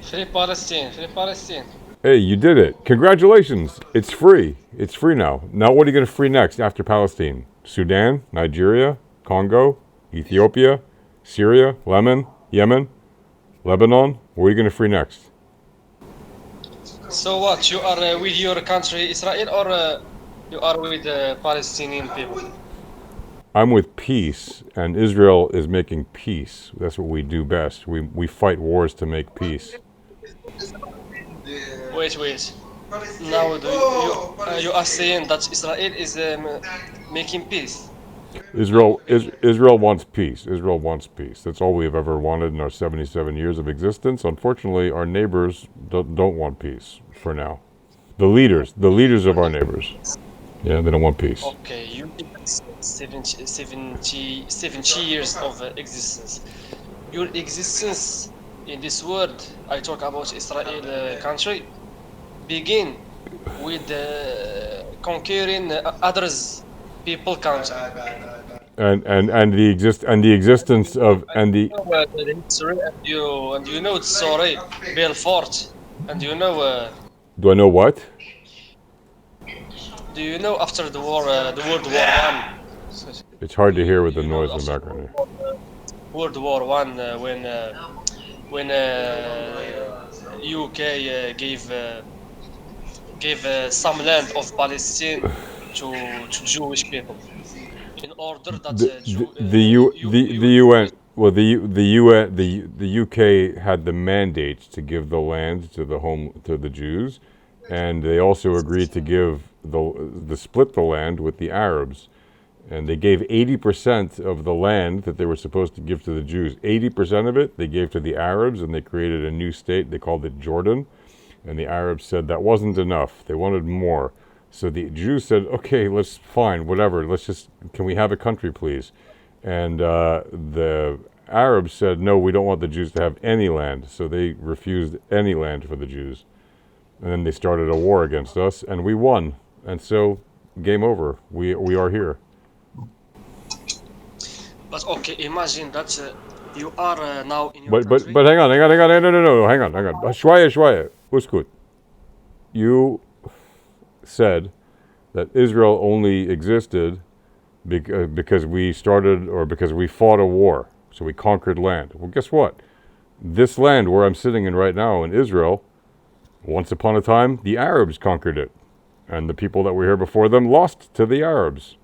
Free Palestine, free Palestine. Hey, you did it. Congratulations. It's free. It's free now. Now what are you going to free next after Palestine? Sudan, Nigeria, Congo, Ethiopia, Syria, Yemen, Lebanon? What are you going to free next? So what? You are with your country Israel, or you are with the Palestinian people? I'm with peace, and Israel is making peace. That's what we do best. We fight wars to make peace. Wait. Now you are saying that Israel is making peace. Israel wants peace. Israel wants peace. That's all we've ever wanted in our 77 years of existence. Unfortunately, our neighbors don't want peace for now. The leaders of our neighbors, yeah, they don't want peace. Okay, you 70 years of existence. Your existence in this world, I talk about Israel country, begin with conquering others people country. And the existence of and the The history, and you know the story, Belfort, and you know. Do I know what? Do you know after the war, the World War One? It's hard to hear with the You know noise in the after background here. World War One, when UK gave some land of Palestine to Jewish people in order that The UN, well, the UN, the UK had the mandate to give the land to the Jews, and they also agreed to give the split the land with the Arabs, and they gave 80% of the land that they were supposed to give to the Jews. 80% of it they gave to the Arabs, and they created a new state. They called it Jordan, and the Arabs said that wasn't enough. They wanted more. So the Jews said, okay, let's fine, whatever. Can we have a country, please? And the Arabs said, no, we don't want the Jews to have any land. So they refused any land for the Jews. And then they started a war against us, and we won. And so, game over. We are here. But okay, imagine that you are now in your country. But hang on, no, hang on. Shwaya, uskut. You said that Israel only existed because we fought a war, so we conquered land. Well, guess what? This land where I'm sitting in right now in Israel, once upon a time, the Arabs conquered it. And the people that were here before them lost to the Arabs.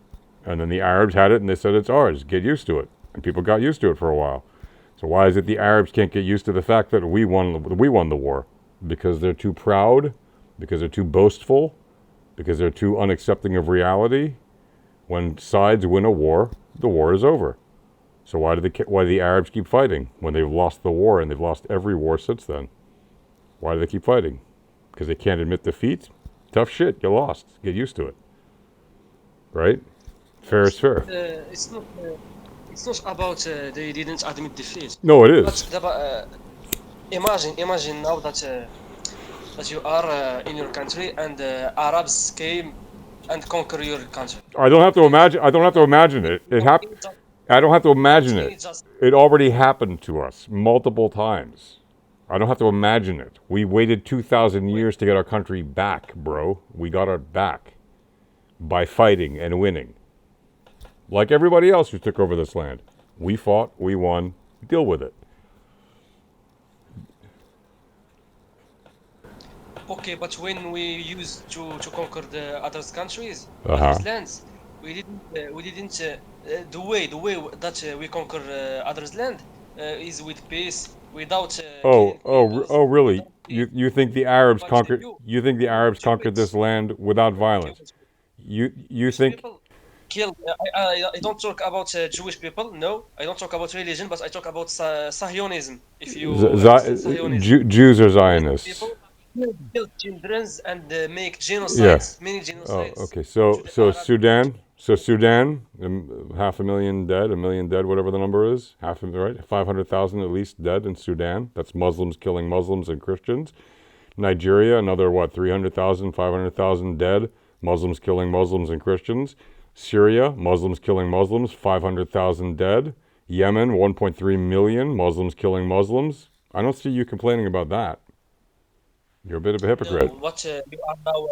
And then the Arabs had it and they said, it's ours, get used to it. And people got used to it for a while. So why is it the Arabs can't get used to the fact that we won the war? Because they're too proud, because they're too boastful, because they're too unaccepting of reality. When sides win a war, the war is over. So why do the Arabs keep fighting when they've lost the war, and they've lost every war since then? Why do they keep fighting? Because they can't admit defeat? Tough shit, you lost. Get used to it. Right? Fair is fair. It's not about they didn't admit defeat. No, it is. But imagine now that you are in your country and Arabs came and conquer your country. I don't have to imagine it. It happened. I don't have to imagine it. It already happened to us multiple times. I don't have to imagine it. We waited 2,000 years to get our country back, bro. We got it back by fighting and winning. Like everybody else who took over this land. We fought, we won, deal with it. Okay, but when we used to conquer the other countries, Uh-huh. other lands, we didn't the way that we conquer others land is with peace without. Really? You think the Arabs But conquered? you You think the Arabs conquered Jewish, this land without violence? Jewish, You Jewish think? people killed. I don't talk about Jewish people. No, I don't talk about religion, but I talk about Zionism. If you understand Zionism, Jews are Jewish Zionists. people kill children and make Yeah. genocides, many Oh, genocides okay. to the Arab Sudan. So Sudan, 500,000 dead, a million dead, whatever the number is. Right? 500,000 at least dead in Sudan. That's Muslims killing Muslims and Christians. Nigeria, another 300,000, 500,000 dead. Muslims killing Muslims and Christians. Syria, Muslims killing Muslims, 500,000 dead. Yemen, 1.3 million Muslims killing Muslims. I don't see you complaining about that. You're a bit of a No, hypocrite. what you are now,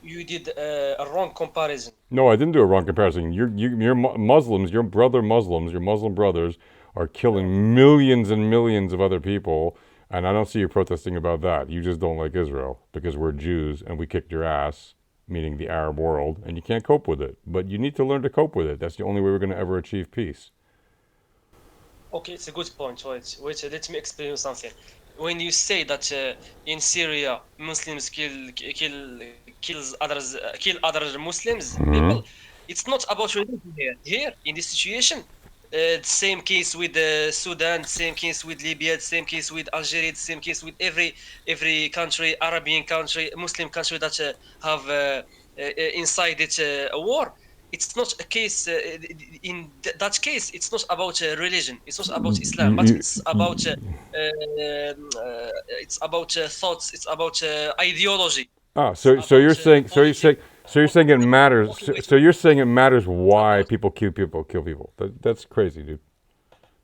you did a wrong comparison. No, I didn't do a wrong comparison. Your Muslims, your brother Muslims, your Muslim brothers are No, killing millions and millions of other people, and I don't see you protesting about that. You just don't like Israel because we're Jews and we kicked your ass, meaning the Arab world, and you can't cope with it. But you need to learn to cope with it. That's the only way we're going to ever achieve peace. okay, it's a good point. Wait, let me explain you something. When you say that in Syria Muslims kill other Muslims Hmm. people, it's not about religion here. Here in this situation, same case with Sudan, same case with Libya, same case with Algeria, same case with every country, Arabian country, Muslim country that have inside it a war. It's not a case in that case. It's not about religion. It's not about Islam, but it's about thoughts. It's about ideology. It's So you're about saying politics. you're saying it Okay, matters. okay, wait. So you're saying it matters It's why about people kill people. That's crazy, dude.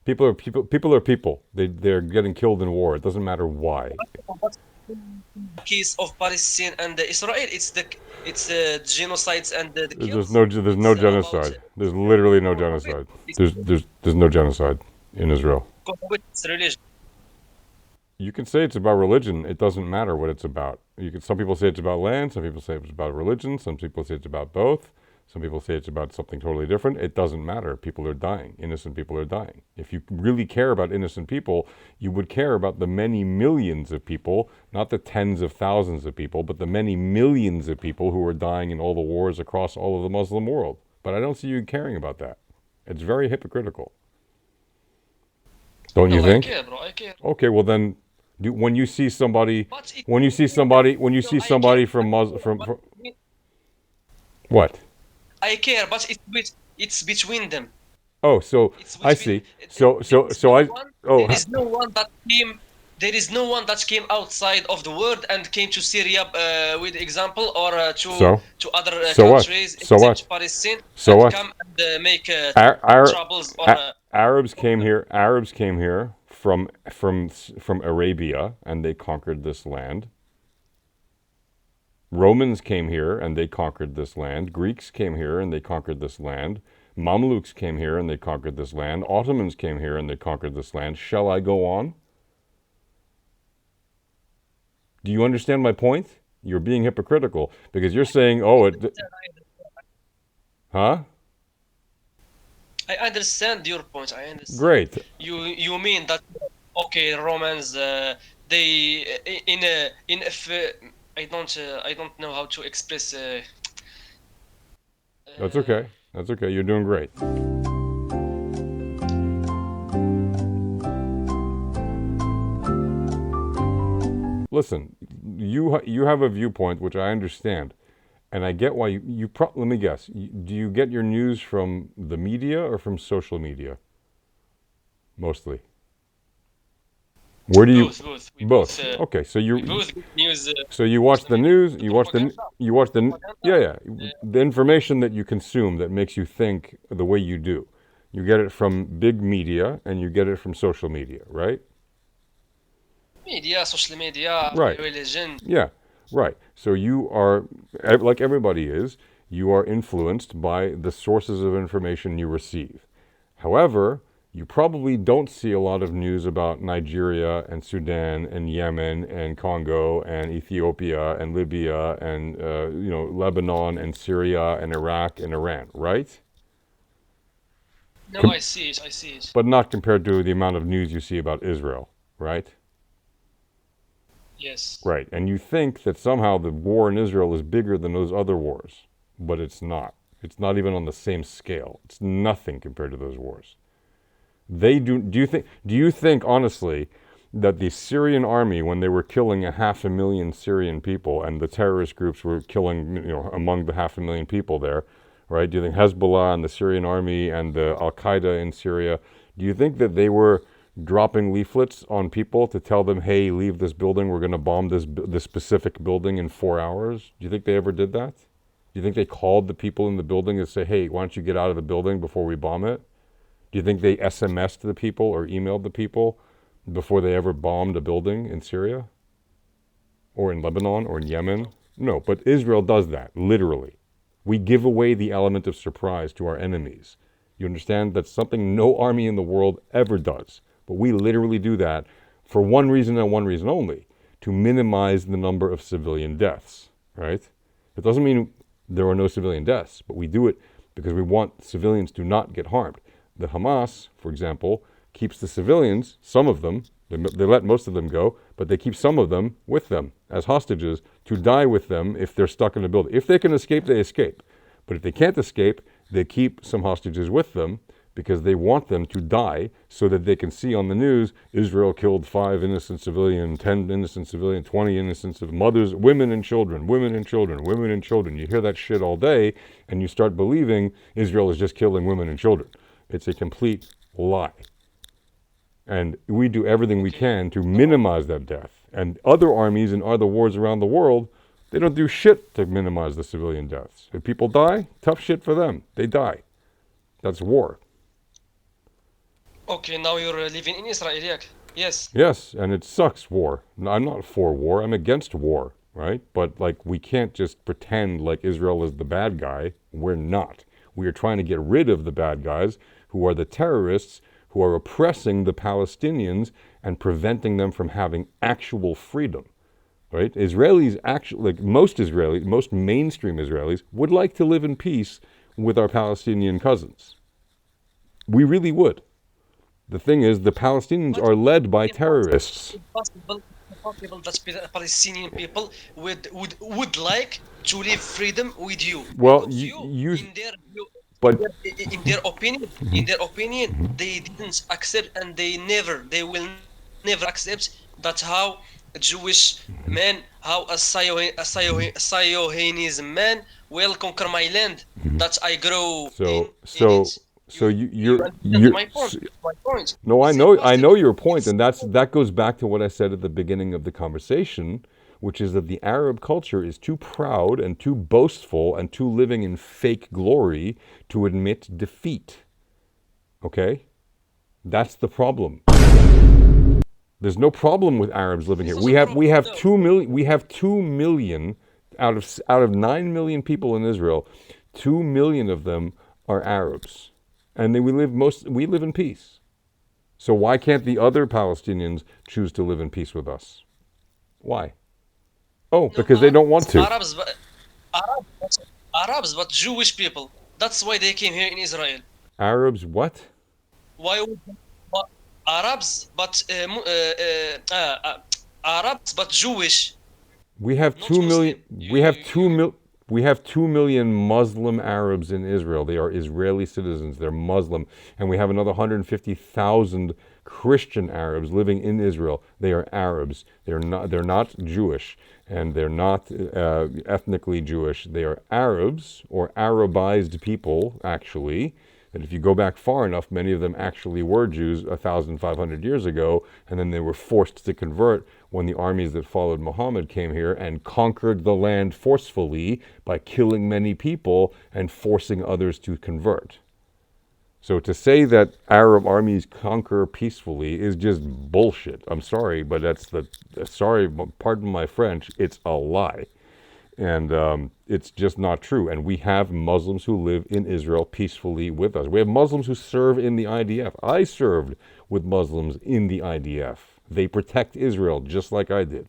People are people. People are people. They're getting killed in war. It doesn't matter why. but case of Palestine and Israel. It's genocides and the kills. There's no It's about genocide. There's literally no core of it. genocide. There's no genocide in Israel. Core of it, it's religion. You can say it's about religion. It doesn't matter what it's about. Some people say it's about land. Some people say it's about religion. Some people say it's about both. Some people say it's about something totally different. It doesn't matter. People are dying. Innocent people are dying. If you really care about innocent people, you would care about the many millions of people, not the tens of thousands of people, but the many millions of people who are dying in all the wars across all of the Muslim world. But I don't see you caring about that. It's very hypocritical. Don't you No, I think? care, bro. I care. Okay, well then, when you see somebody, But it when you see between them. somebody, when you No, see I care. somebody I from care, but what? I care, but it's between them. Oh, so It's I between. see. So I. Oh, There is no one that came. There is no one that came outside of the world and came to Syria, with example, or so to other so what? countries So except what? Palestine, So and what? come and make Ar- Ar- troubles or Arabs came problem. here. Arabs came here from Arabia, and they conquered this land. Romans came here and they conquered this land. Greeks came here and they conquered this land. Mamluks came here and they conquered this land. Ottomans came here and they conquered this land. Shall I go on? Do you understand my point? You're being hypocritical because you're saying, I "Oh, understand. huh? I understand your point. I understand. Great. You mean that okay, Romans they in if I don't know how to express That's uh, okay. That's okay. You're doing great." Listen, you have a viewpoint which I understand, and I get why let me guess. Do you get your news from the media or from social media mostly? Where do you both. both? Okay, We both get news so you watch social the media, news, the propaganda, yeah, propaganda. yeah, the information that you consume that makes you think the way you do. You get it from big media and you get it from social media, right? Media, social media, Right. religion. Yeah, right. So you are, like everybody is, you are influenced by the sources of information you receive. However, you probably don't see a lot of news about Nigeria and Sudan and Yemen and Congo and Ethiopia and Libya and Lebanon and Syria and Iraq and Iran, right? No, I see it. I see it. But not compared to the amount of news you see about Israel, right? Yes. Right. And you think that somehow the war in Israel is bigger than those other wars, but it's not. It's not even on the same scale. It's nothing compared to those wars. Do you think honestly that the Syrian army, when they were killing 500,000 Syrian people and the terrorist groups were killing, among the 500,000 people there, right? Do you think Hezbollah and the Syrian army and the Al Qaeda in Syria, do you think that they were dropping leaflets on people to tell them, "Hey, leave this building. We're going to bomb this specific building in 4 hours"? Do you think they ever did that? Do you think they called the people in the building and say, "Hey, why don't you get out of the building before we bomb it"? Do you think they SMS'd the people or emailed the people before they ever bombed a building in Syria or in Lebanon or in Yemen? No, but Israel does that, literally. We give away the element of surprise to our enemies. You understand? That's something no army in the world ever does. But we literally do that for one reason and one reason only, to minimize the number of civilian deaths, right? It doesn't mean there are no civilian deaths, but we do it because we want civilians to not get harmed. The Hamas, for example, keeps the civilians, some of them, they let most of them go, but they keep some of them with them as hostages to die with them if they're stuck in a building. If they can escape, they escape. But if they can't escape, they keep some hostages with them because they want them to die so that they can see on the news, Israel killed 5 innocent civilians, 10 innocent civilians, 20 innocent mothers, women and children, women and children, women and children. You hear that shit all day and you start believing Israel is just killing women and children. It's a complete lie. And we do everything we can to minimize that death. And other armies in other wars around the world, they don't do shit to minimize the civilian deaths. If people die, tough shit for them. They die. That's war. Okay, now you're living in Israel, yeah? Yes. Yes, and it sucks, war. I'm not for war. I'm against war, right? But, like, we can't just pretend like Israel is the bad guy. We're not. We are trying to get rid of the bad guys who are the terrorists who are oppressing the Palestinians and preventing them from having actual freedom, right? Israelis actually, like most Israelis, most mainstream Israelis, would like to live in peace with our Palestinian cousins. We really would. The thing is, the Palestinians But are led by impossible, terrorists. impossible that Palestinian people would like to live freedom with you Well, because you in their but in their opinion, they didn't accept and they will never accept that how a Jewish man, how a Zionism man will conquer my land that I grow so in so it. so You understand you're my point? My point. no, It's I know impossible. your point, It's and that goes back to what I said at the beginning of the conversation, which is that the Arab culture is too proud and too boastful and too living in fake glory to admit defeat. Okay? That's the problem. There's no problem with Arabs living it's here. not a We problem have though. 2 million, we have 2 million out of 9 million people in Israel. 2 million of them are Arabs. And we live in peace. So why can't the other Palestinians choose to live in peace with us? Why? Oh, No, because they don't want to. Arabs, Arabs, but Jewish people. That's why they came here in Israel. Arabs what? Why would but Arabs, but Arabs, but Jewish, We have not 2 million Muslim. we have 2 million Muslim Arabs in Israel. They are Israeli citizens. They're Muslim, and we have another 150,000 Christian Arabs living in Israel. They are Arabs. They're not Jewish, and they're not ethnically Jewish. They are Arabs or Arabized people, actually. And if you go back far enough, many of them actually were Jews 1,500 years ago, and then they were forced to convert when the armies that followed Muhammad came here and conquered the land forcefully by killing many people and forcing others to convert. So to say that Arab armies conquer peacefully is just bullshit. I'm sorry, but pardon my French, it's a lie. And it's just not true. And we have Muslims who live in Israel peacefully with us. We have Muslims who serve in the IDF. I served with Muslims in the IDF. They protect Israel just like I did.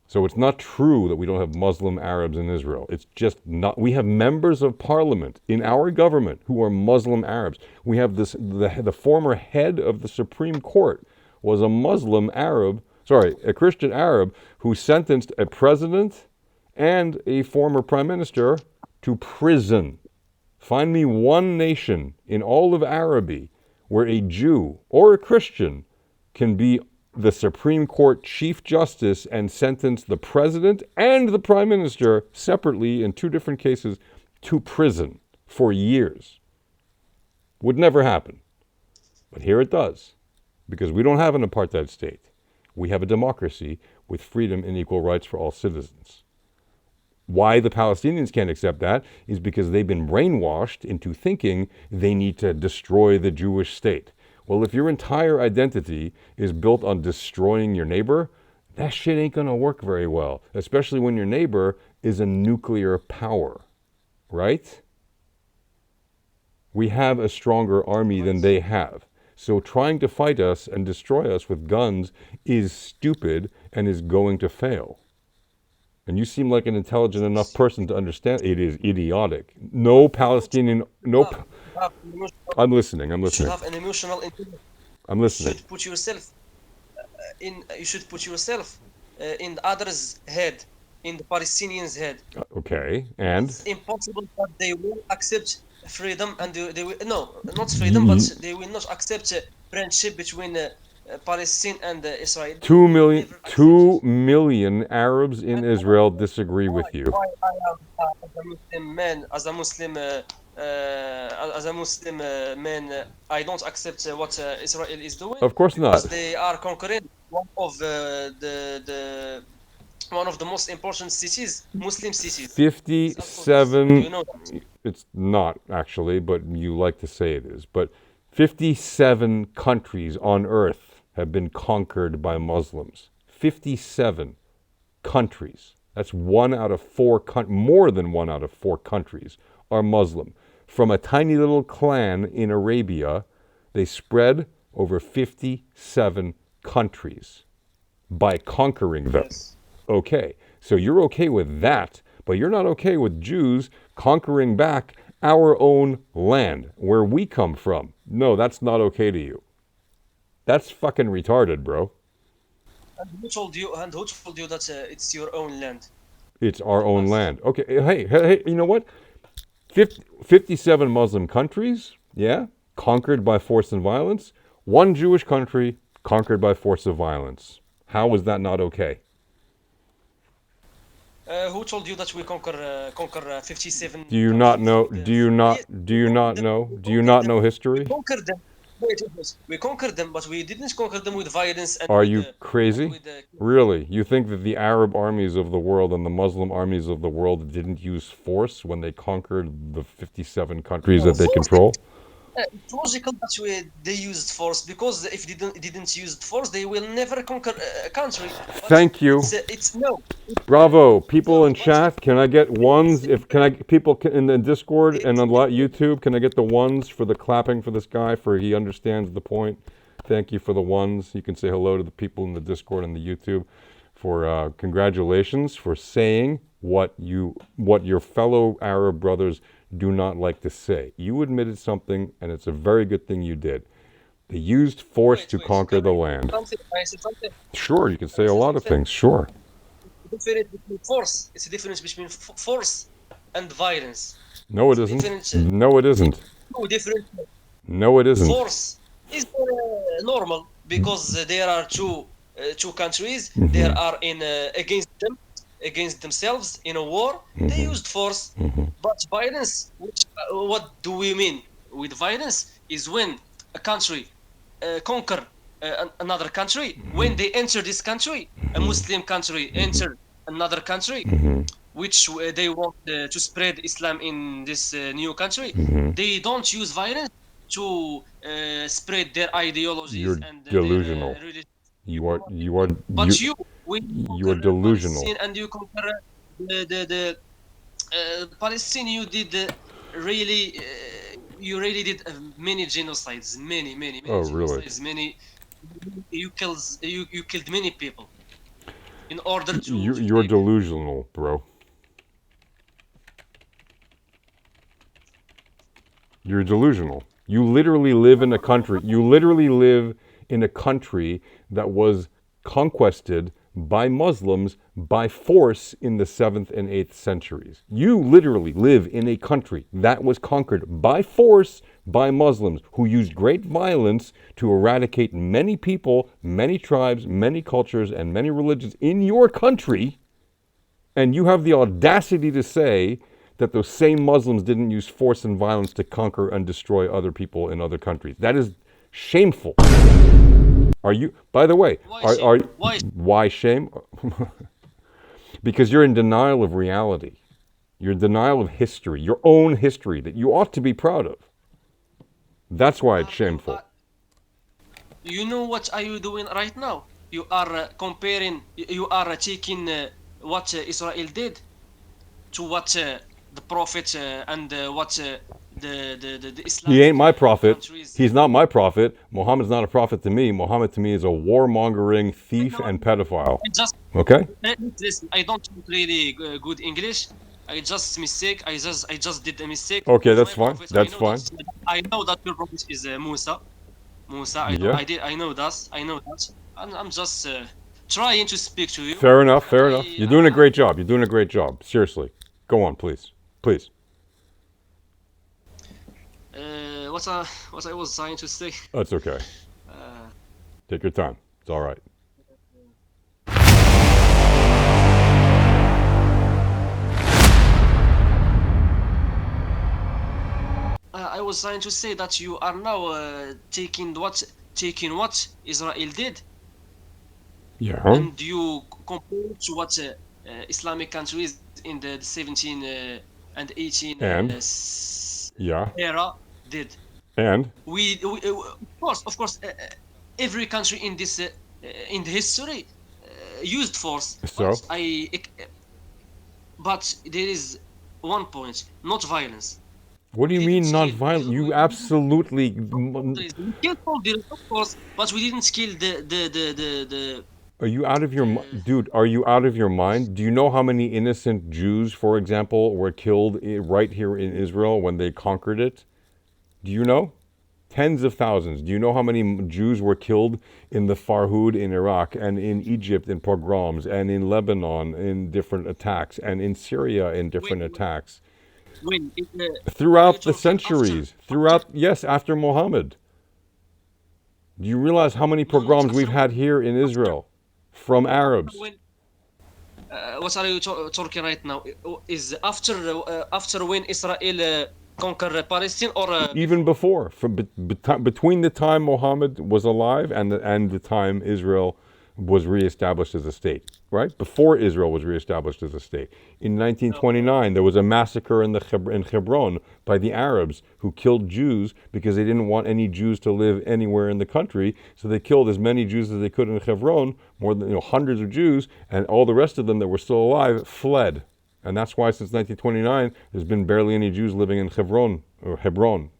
So it's not true that we don't have Muslim Arabs in Israel. It's just not. We have members of parliament in our government who are Muslim Arabs. We have the former head of the Supreme Court was a Muslim Arab, a Christian Arab who sentenced a president and a former prime minister to prison. Find me one nation in all of Araby where a Jew or a Christian can be the Supreme Court Chief Justice and sentence the president and the prime minister separately in 2 different cases to prison for years. Would never happen. But here it does, because we don't have an apartheid state. We have a democracy with freedom and equal rights for all citizens. Why the Palestinians can't accept that is because they've been brainwashed into thinking they need to destroy the Jewish state. Well, if your entire identity is built on destroying your neighbor, that shit ain't gonna work very well, especially when your neighbor is a nuclear power, right? We have a stronger army than Right. they have. So trying to fight us and destroy us with guns is stupid and is going to fail. And you seem like an intelligent enough Yes. person to understand it is idiotic. No Palestinian, nope. Have an emotional, I'm listening, I'm you should listening, have an emotional intelligence. I'm You listening. should put yourself you should put yourself in the other's head, in the Palestinians' head. Okay, and It's impossible that they will accept freedom, and they will no, not freedom, but y- they will not accept friendship between Palestine and Israel. They 2 will million, never accept two it. million Arabs in And Israel disagree with you. why I am as a Muslim man, as a Muslim man, I don't accept what Israel is doing Of course because not. they are conquering the one of the most important cities, Muslim cities. It's Al-Quds. Do 57, you know that? it's not actually, but you like to say it is, but 57 countries on earth have been conquered by Muslims. 57 countries. That's one out of four, more than one out of four countries are Muslim. From a tiny little clan in Arabia, they spread over 57 countries by conquering them. Yes. Okay, so you're okay with that, but you're not okay with Jews conquering back our own land, where we come from. No, that's not okay to you. That's fucking retarded, bro. And who told you? And who told you that it's your own land? It's our Who own asked land. you? Okay, hey, you know what? 57 Muslim countries, yeah, conquered by force and violence. One Jewish country conquered by force of violence. How is that not okay? Who told you that we conquer 57 Do you not countries know? with Do you yes, not? Do we you conquered not them. know? We Do you conquered not them. know We history? conquered them. Wait. We conquered them, but we didn't conquer them with violence and Are with you crazy? killing. Really? You think that the Arab armies of the world and the Muslim armies of the world didn't use force when they conquered the 57 countries that Of they course, control? it's logical that they used force because if they didn't use force, they will never conquer a country. But Thank you. it's no, Bravo, it's people not. in But chat. Can I get ones? If can I people in the Discord and it's on YouTube? Can I get the ones for the clapping for this guy for he understands the point? Thank you for the ones. You can say hello to the people in the Discord and the YouTube for congratulations for saying what your fellow Arab brothers do not like to say. You admitted something, and it's a very good thing you did. They used force to wait. conquer Can the I say land. something? Can I say something? Sure, you can Can say I a say lot of something? things. Sure. Difference between force. It's a difference between force and violence. No, it It's a isn't. different. No, it isn't. Two different. No, it isn't. Force is normal because there are two countries. They are in against themselves in a war. They used force, but violence. What do we mean with violence? Is when a country conquer another country. When they enter this country, a Muslim country enter another country, which they want to spread Islam in this new country. They don't use violence to spread their ideologies You're and their delusional. religion. You are you are But you, when you you are conquer delusional. Palestine and you conquer the Palestine, you did really, you really did many genocides, many Oh, really? genocides, many. You killed many people in order to You're claim it. delusional, bro. You're delusional. You literally live in a country. You literally live in a country that was conquested by Muslims by force in the 7th and 8th centuries. You literally live in a country that was conquered by force by Muslims who used great violence to eradicate many people, many tribes, many cultures, and many religions in your country. And you have the audacity to say that those same Muslims didn't use force and violence to conquer and destroy other people in other countries. That is shameful. Are you, by the way, Why shame? Why? why shame? Because you're in denial of reality. You're in denial of history, your own history that you ought to be proud of. That's why it's shameful. You know what are you doing right now? You are comparing. You are taking what Israel did to what the prophet and what the He ain't Islamic my prophet. countries. He's not my prophet. Muhammad's not a prophet to me. Muhammad to me is a warmongering thief No, and pedophile. I just Okay? listen. I don't speak really good English. I just mistake. I just did a mistake. Okay, He's that's my fine. prophet. I That's know that. fine. I know that your prophet is Musa. Musa. I know. Yeah. I did. I know that. I know that. And I'm just trying to speak to you. Fair enough. And Fair enough. You're doing a great job. You're doing a great job. Seriously. Go on, please. Please. What I was trying to say. That's okay. Uh, Take your time. It's all right. I was trying to say that you are now taking what Israel did, Yeah. and you compare it to what Islamic countries in the 17 and 18 And yeah. era did. And Of course, every country in the history used force, so but there is one point: not violence. what do We you didn't mean kill. non-violent? You absolutely Soldiers. We killed soldiers, of course, but we didn't kill are you out of your the dude? Are you out of your mind? Do you know how many innocent Jews, for example, were killed right here in Israel when they conquered it? Do you know? Tens of thousands. Do you know how many Jews were killed in the Farhud in Iraq and in Egypt in pogroms and in Lebanon in different attacks and in Syria in when different attacks when are you throughout the talking centuries? after Throughout, yes, after Muhammad. Do you realize how many no, not pogroms we've after had here in after Israel from after Arabs? when what are you talking right now? Is after when Israel conquer Palestine or Even before? before, from between the time Muhammad was alive and the time Israel was reestablished as a state, right? Before Israel was reestablished as a state. In No, 1929, there was a massacre in Hebron by the Arabs who killed Jews because they didn't want any Jews to live anywhere in the country. So they killed as many Jews as they could in Hebron, more than hundreds of Jews, and all the rest of them that were still alive fled. And that's why since 1929, there's been barely any Jews living in Hebron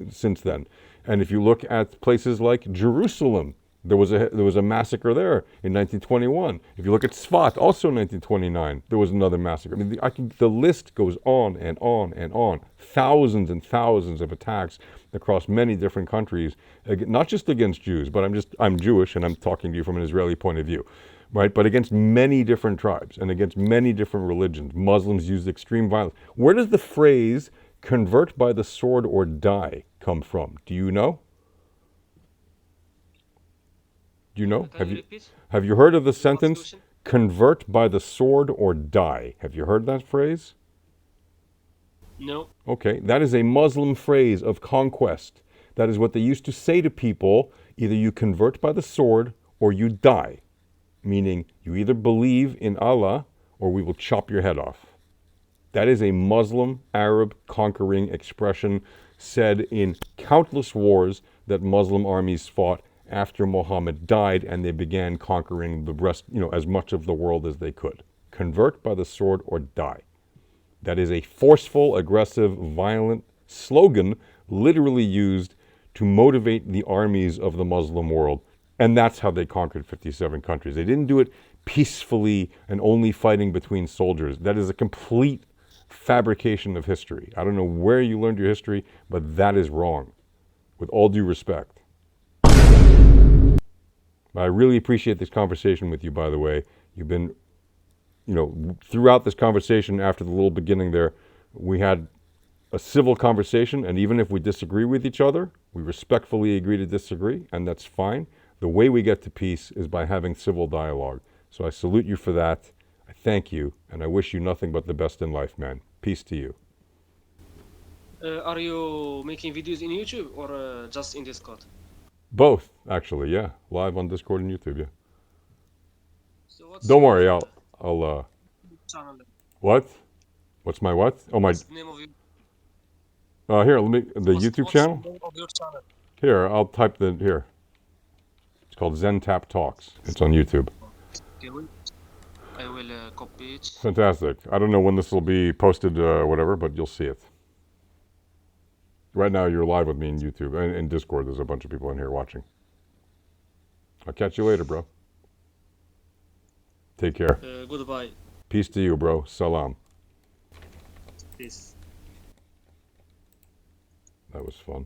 since then. And if you look at places like Jerusalem, there was a massacre there in 1921. If you look at Sfat, also 1929, there was another massacre. I mean, the list goes on and on and on. Thousands and thousands of attacks across many different countries, not just against Jews, but I'm Jewish and I'm talking to you from an Israeli point of view, right? But against many different tribes and against many different religions. Muslims used extreme violence. Where does the phrase "convert by the sword or die" come from? Do you know? Do you know? can you repeat? Have you heard of the What's the sentence question? "convert by the sword or die"? Have you heard that phrase? No. Okay, that is a Muslim phrase of conquest. That is what they used to say to people: either you convert by the sword or you die, meaning you either believe in Allah or we will chop your head off. That is a Muslim Arab conquering expression said in countless wars that Muslim armies fought after Muhammad died and they began conquering the rest, as much of the world as they could. Convert by the sword or die. That is a forceful, aggressive, violent slogan literally used to motivate the armies of the Muslim world. And that's how they conquered 57 countries. They didn't do it peacefully and only fighting between soldiers. That is a complete fabrication of history. I don't know where you learned your history, but that is wrong, with all due respect. I really appreciate this conversation with you, by the way. You've been, throughout this conversation, after the little beginning there, we had a civil conversation, and even if we disagree with each other, we respectfully agree to disagree, and that's fine. The way we get to peace is by having civil dialogue. So I salute you for that. I thank you, and I wish you nothing but the best in life, man. Peace to you. Are you making videos in YouTube or just in Discord? Both, actually, yeah. Live on Discord and YouTube, yeah. So what's Don't your worry, I'll channel? What? What's my what? Oh, my. What's the name of your Here, let me. The YouTube what's the channel? name of your channel? Here, I'll type the. Here. It's called Zentap Talks. It's on YouTube. Okay, wait. I will copy it. Fantastic. I don't know when this will be posted, whatever, but you'll see it. Right now, you're live with me in YouTube and in Discord. There's a bunch of people in here watching. I'll catch you later, bro. Take care. Goodbye. Peace to you, bro. Salam. Peace. That was fun.